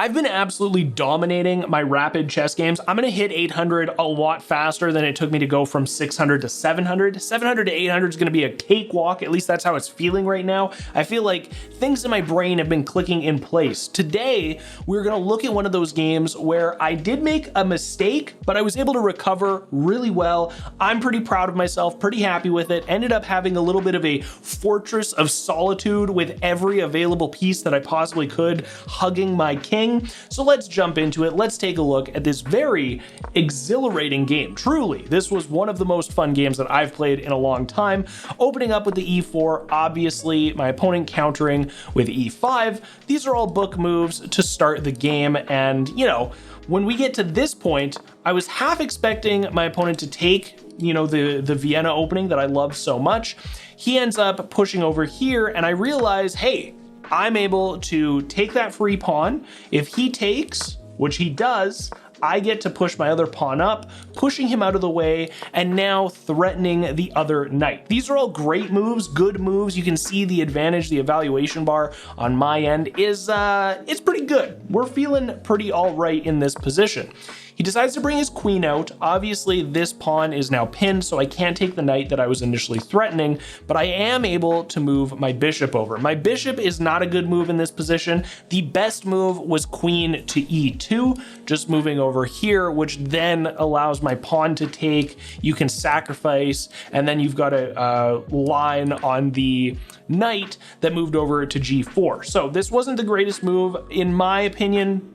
I've been absolutely dominating my rapid chess games. I'm gonna hit 800 a lot faster than it took me to go from 600 to 700. 700 to 800 is gonna be a cakewalk, at least that's how it's feeling right now. I feel like things in my brain have been clicking in place. Today, we're gonna look at one of those games where I did make a mistake, but I was able to recover really well. I'm pretty proud of myself, pretty happy with it. Ended up having a little bit of a fortress of solitude with every available piece that I possibly could, hugging my king. So let's jump into it. Let's take a look at this very exhilarating game. Truly, this was one of the most fun games that I've played in a long time. Opening up with the e4, obviously my opponent countering with e5. These are all book moves to start the game. And you know, when we get to this point, I was half expecting my opponent to take, you know, the Vienna opening that I love so much. He ends up pushing over here and I realize, hey, I'm able to take that free pawn. If he takes, which he does, I get to push my other pawn up, pushing him out of the way, and now threatening the other knight. These are all great moves, good moves. You can see the advantage, the evaluation bar on my end is, it's pretty good. We're feeling pretty all right in this position. He decides to bring his queen out. Obviously, this pawn is now pinned, so I can't take the knight that I was initially threatening, but I am able to move my bishop over. My bishop is not a good move in this position. The best move was queen to e2, just moving over here, which then allows my pawn to take. You can sacrifice, and then you've got a line on the knight that moved over to g4. So this wasn't the greatest move, in my opinion.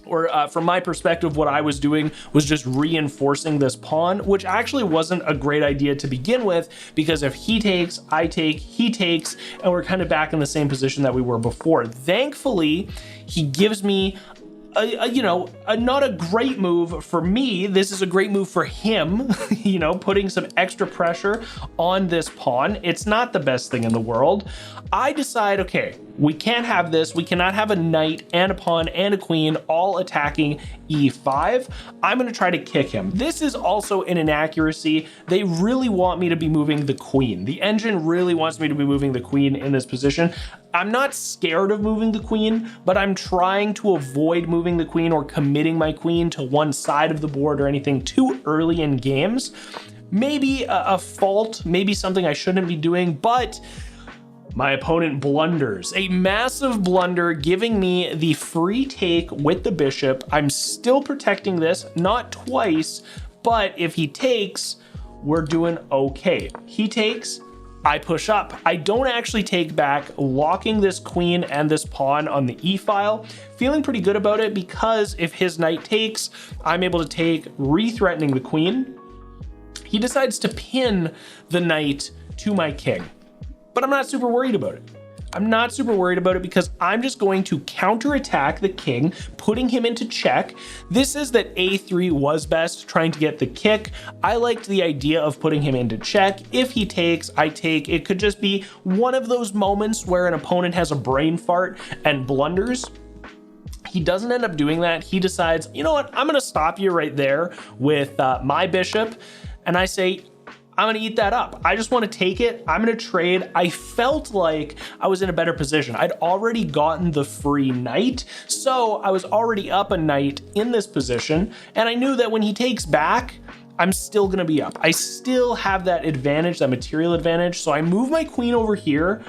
Or from my perspective, what I was doing was just reinforcing this pawn, which actually wasn't a great idea to begin with, because if he takes, I take, he takes, and we're kind of back in the same position that we were before. Thankfully, he gives me not a great move for me. This is a great move for him, you know, putting some extra pressure on this pawn. It's not the best thing in the world. I decide, okay, we can't have this. We cannot have a knight and a pawn and a queen all attacking e5. I'm going to try to kick him. This is also an inaccuracy. They really want me to be moving the queen. The engine really wants me to be moving the queen in this position. I'm not scared of moving the queen, but I'm trying to avoid moving the queen or committing my queen to one side of the board or anything too early in games. Maybe a fault, maybe something I shouldn't be doing, but my opponent blunders. A massive blunder, giving me the free take with the bishop. I'm still protecting this, not twice, but if he takes, we're doing okay. He takes, I push up. I don't actually take back, locking this queen and this pawn on the e-file. Feeling pretty good about it, because if his knight takes, I'm able to take, re-threatening the queen. He decides to pin the knight to my king, but I'm not super worried about it. I'm not super worried about it because I'm just going to counterattack the king, putting him into check. This is that a3 was best, trying to get the kick. I liked the idea of putting him into check. If he takes, I take. It could just be one of those moments where an opponent has a brain fart and blunders. He doesn't end up doing that. He decides, you know what, I'm gonna stop you right there with my bishop. And I say, I'm gonna eat that up. I just wanna take it, I'm gonna trade. I felt like I was in a better position. I'd already gotten the free knight, so I was already up a knight in this position, and I knew that when he takes back, I'm still gonna be up. I still have that advantage, that material advantage, so I move my queen over here.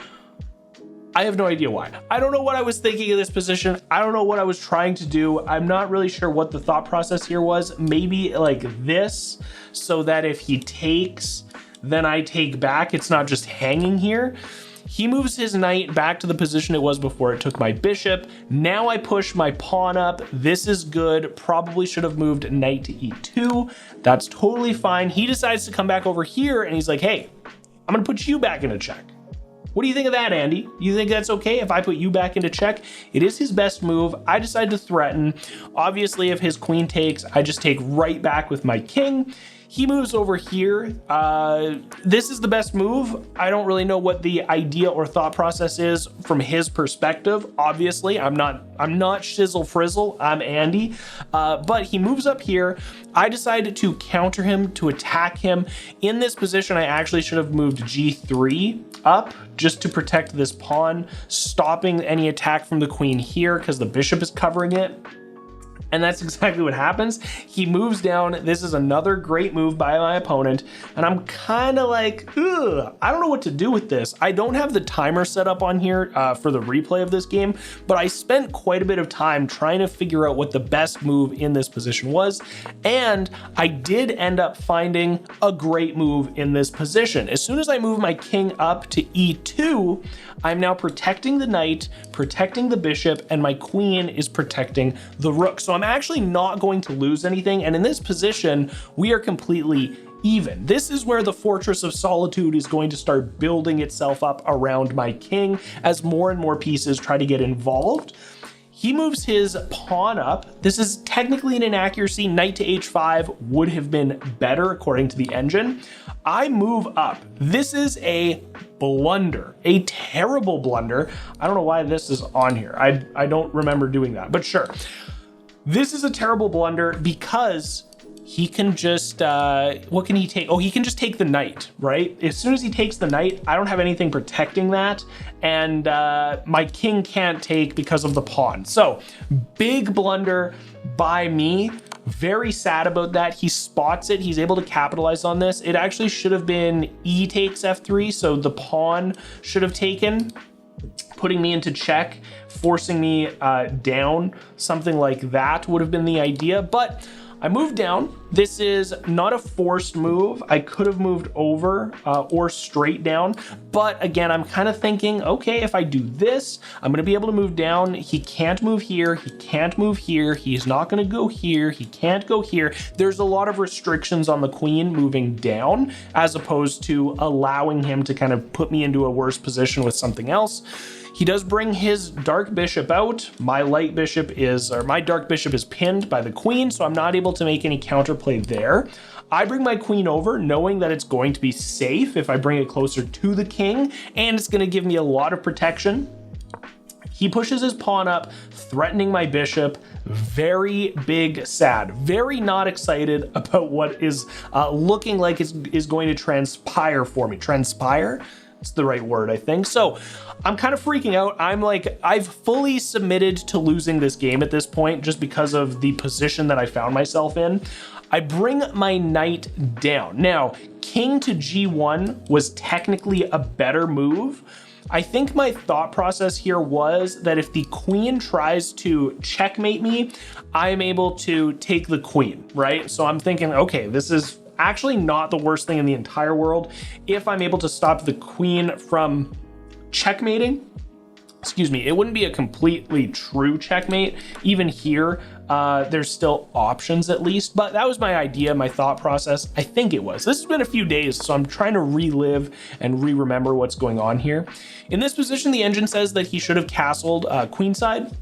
I have no idea why. I don't know what I was thinking in this position. I don't know what I was trying to do. I'm not really sure what the thought process here was. Maybe like this, so that if he takes, then I take back. It's not just hanging here. He moves his knight back to the position it was before it took my bishop. Now I push my pawn up. This is good. Probably should have moved knight to e2. That's totally fine. He decides to come back over here and he's like, hey, I'm gonna put you back into check. What do you think of that, Andy? You think that's okay if I put you back into check? It is his best move. I decide to threaten. Obviously, if his queen takes, I just take right back with my king. He moves over here. This is the best move. I don't really know what the idea or thought process is from his perspective. Obviously, I'm not Shizzle Frizzle, I'm Andy. But he moves up here. I decided to counter him, to attack him. In this position, I actually should have moved G3 up just to protect this pawn, stopping any attack from the queen here because the bishop is covering it. And that's exactly what happens. He moves down. This is another great move by my opponent. And I'm kind of like, ugh, I don't know what to do with this. I don't have the timer set up on here for the replay of this game, but I spent quite a bit of time trying to figure out what the best move in this position was. And I did end up finding a great move in this position. As soon as I move my king up to E2, I'm now protecting the knight, protecting the bishop, and my queen is protecting the rook. So I'm actually not going to lose anything. And in this position, we are completely even. This is where the Fortress of Solitude is going to start building itself up around my king as more and more pieces try to get involved. He moves his pawn up. This is technically an inaccuracy. Knight to H5 would have been better according to the engine. I move up. This is a blunder, a terrible blunder. I don't know why this is on here. I don't remember doing that, but sure. This is a terrible blunder because he can just, what can he take? Oh, he can just take the knight, right? As soon as he takes the knight, I don't have anything protecting that. And my king can't take because of the pawn. So big blunder by me. Very sad about that. He spots it. He's able to capitalize on this. It actually should have been E takes F3. So the pawn should have taken, putting me into check, forcing me down. Something like that would have been the idea. But I moved down. This is not a forced move. I could have moved over or straight down. But again, I'm kind of thinking, okay, if I do this, I'm going to be able to move down. He can't move here. He can't move here. He's not going to go here. He can't go here. There's a lot of restrictions on the queen moving down as opposed to allowing him to kind of put me into a worse position with something else. He does bring his dark bishop out. My dark bishop is pinned by the queen, so I'm not able to make any counterplay there. I bring my queen over knowing that it's going to be safe if I bring it closer to the king, and it's going to give me a lot of protection. He pushes his pawn up, threatening my bishop. Very big sad, very not excited about what is looking like is going to transpire for me. Transpire? It's the right word, I think. So I'm kind of freaking out. I'm like, I've fully submitted to losing this game at this point just because of the position that I found myself in. I bring my knight down. Now, king to G1 was technically a better move. I think my thought process here was that if the queen tries to checkmate me, I am able to take the queen, right? So I'm thinking, okay, this is actually not the worst thing in the entire world. If I'm able to stop the queen from checkmating, excuse me, it wouldn't be a completely true checkmate. Even here, there's still options at least, but that was my idea, my thought process. I think it was. This has been a few days, so I'm trying to relive and re-remember what's going on here. In this position, the engine says that he should have castled queenside.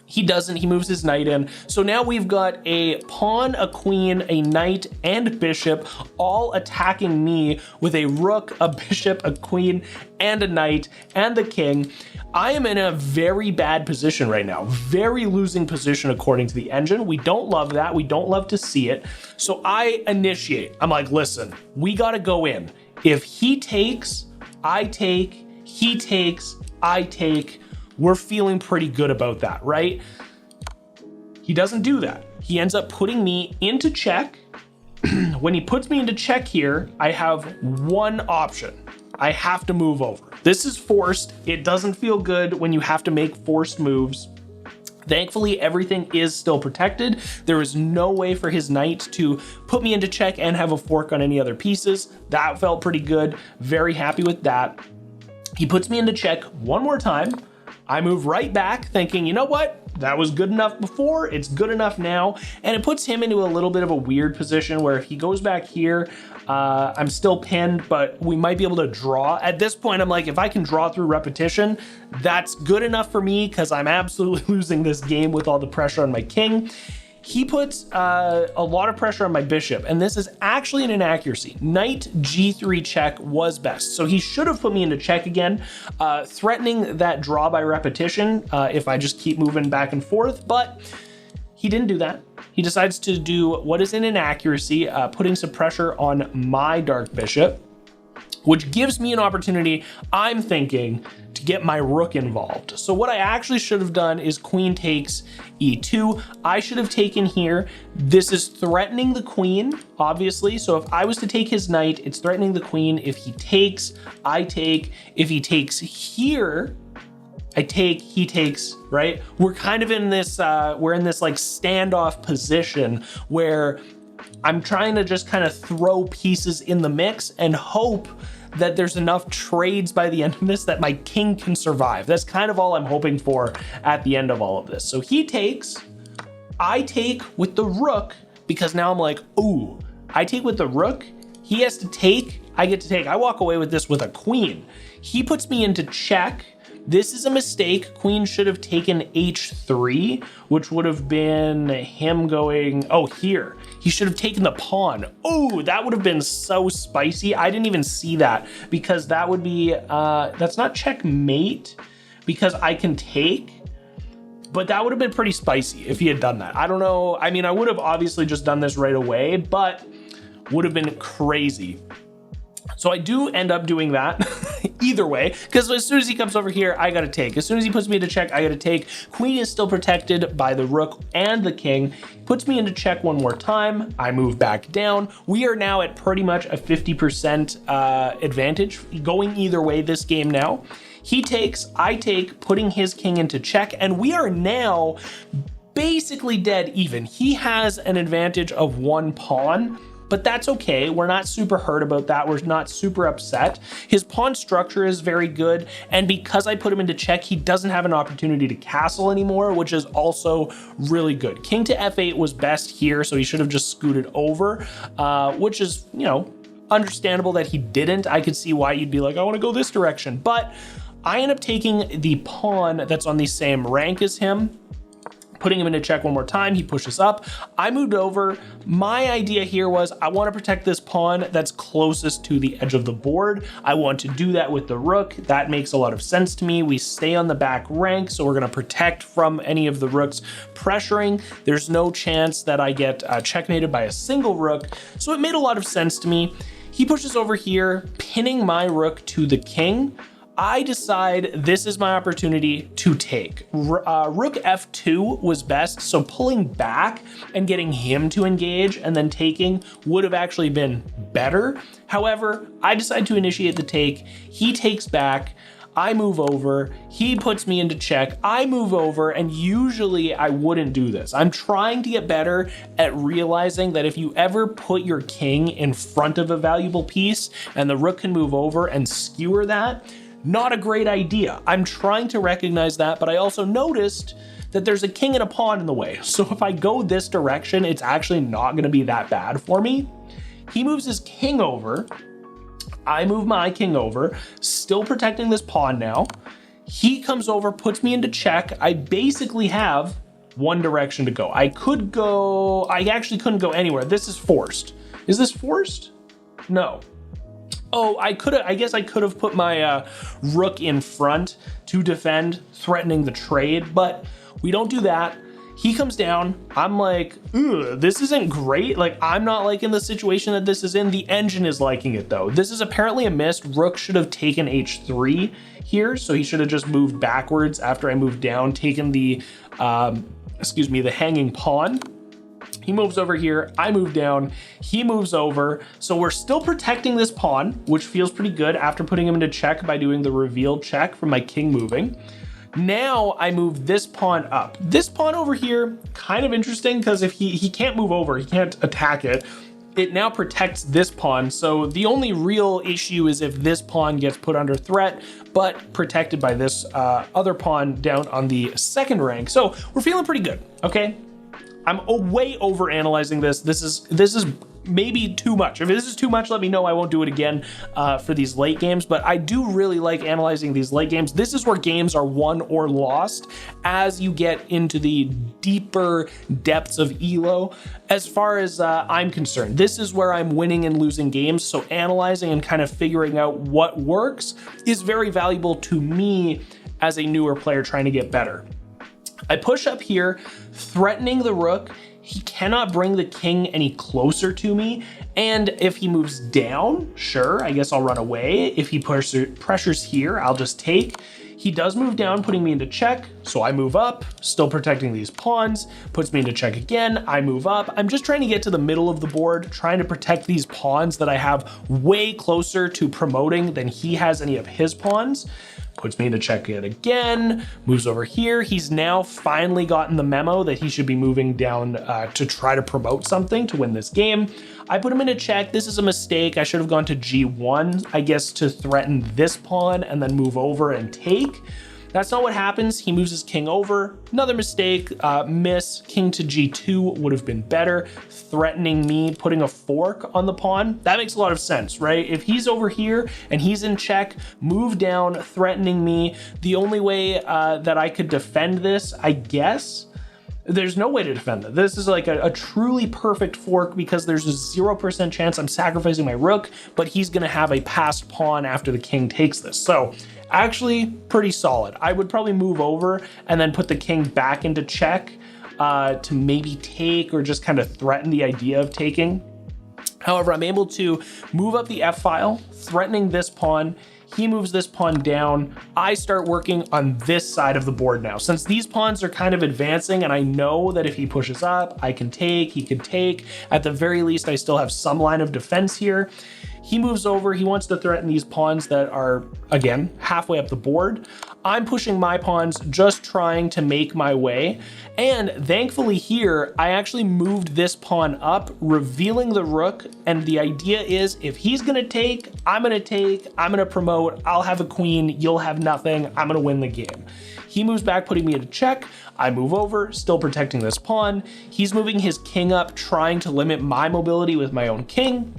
He doesn't, he moves his knight in. So now we've got a pawn, a queen, a knight, and bishop all attacking me with a rook, a bishop, a queen, and a knight, and the king. I am in a very bad position right now. Very losing position according to the engine. We don't love that. We don't love to see it. So I initiate. I'm like, listen, we gotta go in. If he takes, I take, he takes, I take. We're feeling pretty good about that, right? He doesn't do that. He ends up putting me into check. When he puts me into check here, I have one option. I have to move over. This is forced. It doesn't feel good when you have to make forced moves. Thankfully, everything is still protected. There is no way for his knight to put me into check and have a fork on any other pieces. That felt pretty good. Very happy with that. He puts me into check one more time. I move right back thinking, you know what? That was good enough before, it's good enough now. And it puts him into a little bit of a weird position where if he goes back here, I'm still pinned, but we might be able to draw. At this point, I'm like, if I can draw through repetition, that's good enough for me because I'm absolutely losing this game with all the pressure on my king. he puts a lot of pressure on my bishop, and this is actually an inaccuracy. Knight g3 check was best, so he should have put me into check again, threatening that draw by repetition if I just keep moving back and forth, but he didn't do that. He decides to do what is an inaccuracy, putting some pressure on my dark bishop, which gives me an opportunity, I'm thinking, to get my rook involved. So what I actually should have done is queen takes e2. I should have taken here. This is threatening the queen, obviously. So if I was to take his knight, it's threatening the queen. If he takes, I take. If he takes here, I take, he takes, right? We're kind of in this, we're in this like standoff position where I'm trying to just kind of throw pieces in the mix and hope that there's enough trades by the end of this that my king can survive. That's kind of all I'm hoping for at the end of all of this. So he takes, I take with the rook, because now I'm like, ooh, I take with the rook, he has to take, I get to take. I walk away with this with a queen. He puts me into check. This is a mistake. Queen should have taken h3, which would have been him going, oh, here. He should have taken the pawn. Oh, that would have been so spicy. I didn't even see that, because that would be, that's not checkmate, because I can take, but that would have been pretty spicy if he had done that. I don't know. I mean, I would have obviously just done this right away, but would have been crazy. So I do end up doing that either way, because as soon as he comes over here, I gotta take. As soon as he puts me into check, I gotta take. Queen is still protected by the rook and the king. Puts me into check one more time. I move back down. We are now at pretty much a 50% advantage going either way this game now. He takes, I take, putting his king into check, and we are now basically dead even. He has an advantage of one pawn, but that's okay. We're not super hurt about that. We're not super upset. His pawn structure is very good, and because I put him into check, he doesn't have an opportunity to castle anymore, which is also really good. King to f8 was best here, so he should have just scooted over, which is, you know, understandable that he didn't. I could see why you'd be like, I want to go this direction, but I end up taking the pawn that's on the same rank as him, putting him into check one more time. He pushes up. I moved over. My idea here was I want to protect this pawn that's closest to the edge of the board. I want to do that with the rook. That makes a lot of sense to me. We stay on the back rank, so we're going to protect from any of the rooks pressuring. There's no chance that I get checkmated by a single rook, so it made a lot of sense to me. He pushes over here, pinning my rook to the king. I decide this is my opportunity to take. Rook f2 was best, so pulling back and getting him to engage and then taking would have actually been better. However, I decide to initiate the take. He takes back. I move over, he puts me into check, I move over, and usually I wouldn't do this. I'm trying to get better at realizing that if you ever put your king in front of a valuable piece and the rook can move over and skewer that, not a great idea. I'm trying to recognize that, but I also noticed that there's a king and a pawn in the way. So if I go this direction, it's actually not gonna be that bad for me. He moves his king over. I move my king over, still protecting this pawn now. He comes over, puts me into check. I basically have one direction to go. I actually couldn't go anywhere. This is forced. Is this forced? No. Oh, I guess I could have put my rook in front to defend, threatening the trade, but we don't do that. He comes down. I'm like, ugh, this isn't great. Like, I'm not liking the situation that this is in. The engine is liking it though. This is apparently a miss. Rook should have taken h3 here, so he should have just moved backwards after I moved down, taken the, the hanging pawn. He moves over here, I move down, he moves over. So we're still protecting this pawn, which feels pretty good after putting him into check by doing the reveal check from my king moving. Now I move this pawn up. This pawn over here, kind of interesting, because if he can't move over, he can't attack it. It now protects this pawn. So the only real issue is if this pawn gets put under threat, but protected by this other pawn down on the second rank. So we're feeling pretty good, okay? I'm way over analyzing this. This is maybe too much. If this is too much, let me know. I won't do it again for these late games, but I do really like analyzing these late games. This is where games are won or lost as you get into the deeper depths of ELO. As far as I'm concerned, this is where I'm winning and losing games. So analyzing and kind of figuring out what works is very valuable to me as a newer player trying to get better. I push up here, threatening the rook. He cannot bring the king any closer to me. And if he moves down, sure, I guess I'll run away. If he pressures here, I'll just take. He does move down, putting me into check. So I move up, still protecting these pawns, puts me into check again. I move up. I'm just trying to get to the middle of the board, trying to protect these pawns that I have way closer to promoting than he has any of his pawns. Puts me into check yet again, moves over here. He's now finally gotten the memo that he should be moving down to try to promote something to win this game. I put him into check. This is a mistake. I should have gone to G1, I guess, to threaten this pawn and then move over and take. That's not what happens. He moves his king over. Another mistake, miss. King to G2 would have been better. Threatening me, putting a fork on the pawn. That makes a lot of sense, right? If he's over here and he's in check, move down, threatening me. The only way that I could defend this, I guess, there's no way to defend it. This is like a truly perfect fork because there's a 0% chance I'm sacrificing my rook, but he's gonna have a passed pawn after the king takes this. So actually pretty solid. I would probably move over and then put the king back into check to maybe take or just kind of threaten the idea of taking. However, I'm able to move up the F file, threatening this pawn. He moves this pawn down. I start working on this side of the board now. Since these pawns are kind of advancing and I know that if he pushes up, I can take, he can take. At the very least, I still have some line of defense here. He moves over, he wants to threaten these pawns that are, again, halfway up the board. I'm pushing my pawns, just trying to make my way. And thankfully here, I actually moved this pawn up, revealing the rook. And the idea is if he's gonna take, I'm gonna promote, I'll have a queen, you'll have nothing, I'm gonna win the game. He moves back, putting me into check. I move over, still protecting this pawn. He's moving his king up, trying to limit my mobility with my own king.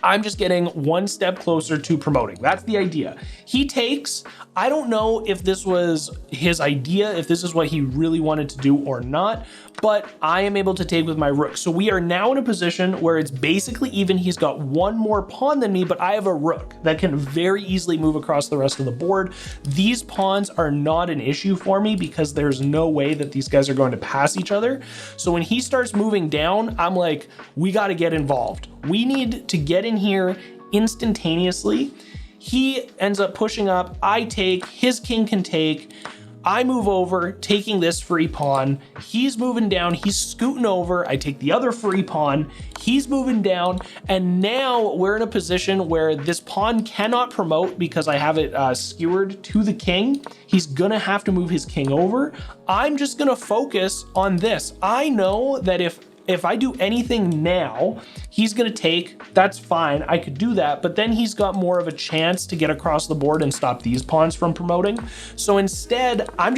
I'm just getting one step closer to promoting. That's the idea. He takes. I don't know if this was his idea, if this is what he really wanted to do or not, but I am able to take with my rook. So we are now in a position where it's basically even. He's got one more pawn than me, but I have a rook that can very easily move across the rest of the board. These pawns are not an issue for me because there's no way that these guys are going to pass each other. So when he starts moving down, I'm like, we got to get involved. We need to get in here instantaneously. He ends up pushing up, I take, his king can take, I move over, taking this free pawn, he's moving down, he's scooting over, I take the other free pawn, he's moving down, and now we're in a position where this pawn cannot promote because I have it skewered to the king. He's gonna have to move his king over. I'm just gonna focus on this. I know that if I do anything now, he's gonna take, that's fine, I could do that, but then he's got more of a chance to get across the board and stop these pawns from promoting. So instead, I'm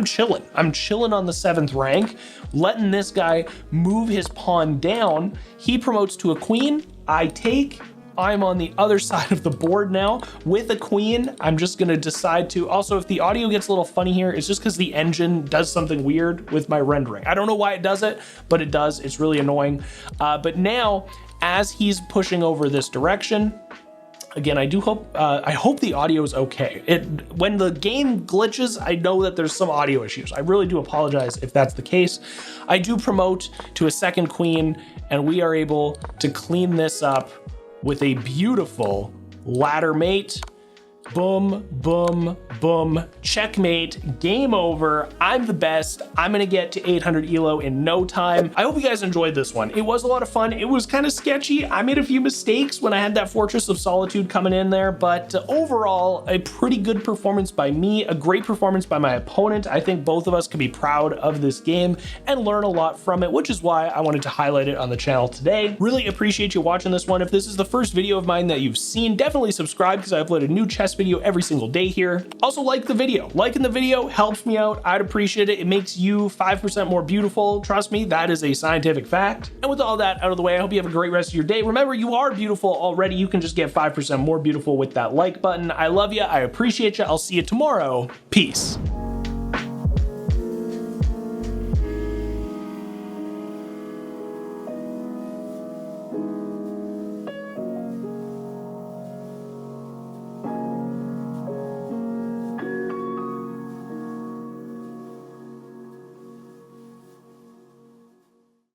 chilling. I'm chilling on the 7th rank, letting this guy move his pawn down. He promotes to a queen, I take, I'm on the other side of the board now with a queen. I'm just gonna decide to, also if the audio gets a little funny here, it's just because the engine does something weird with my rendering. I don't know why it does it, but it does, it's really annoying. But now, as he's pushing over this direction, again, I hope the audio is okay. When the game glitches, I know that there's some audio issues. I really do apologize if that's the case. I do promote to a second queen, and we are able to clean this up with a beautiful ladder mate. Boom, boom, boom, checkmate, game over. I'm the best. I'm gonna get to 800 ELO in no time. I hope you guys enjoyed this one. It was a lot of fun. It was kind of sketchy. I made a few mistakes when I had that Fortress of Solitude coming in there, but overall, a pretty good performance by me, a great performance by my opponent. I think both of us can be proud of this game and learn a lot from it, which is why I wanted to highlight it on the channel today. Really appreciate you watching this one. If this is the first video of mine that you've seen, definitely subscribe because I upload a new chess video every single day here. Also, like the video. Liking the video helps me out. I'd appreciate it. It makes you 5% more beautiful. Trust me, that is a scientific fact. And with all that out of the way, I hope you have a great rest of your day. Remember, you are beautiful already. You can just get 5% more beautiful with that like button. I love you. I appreciate you. I'll see you tomorrow. Peace.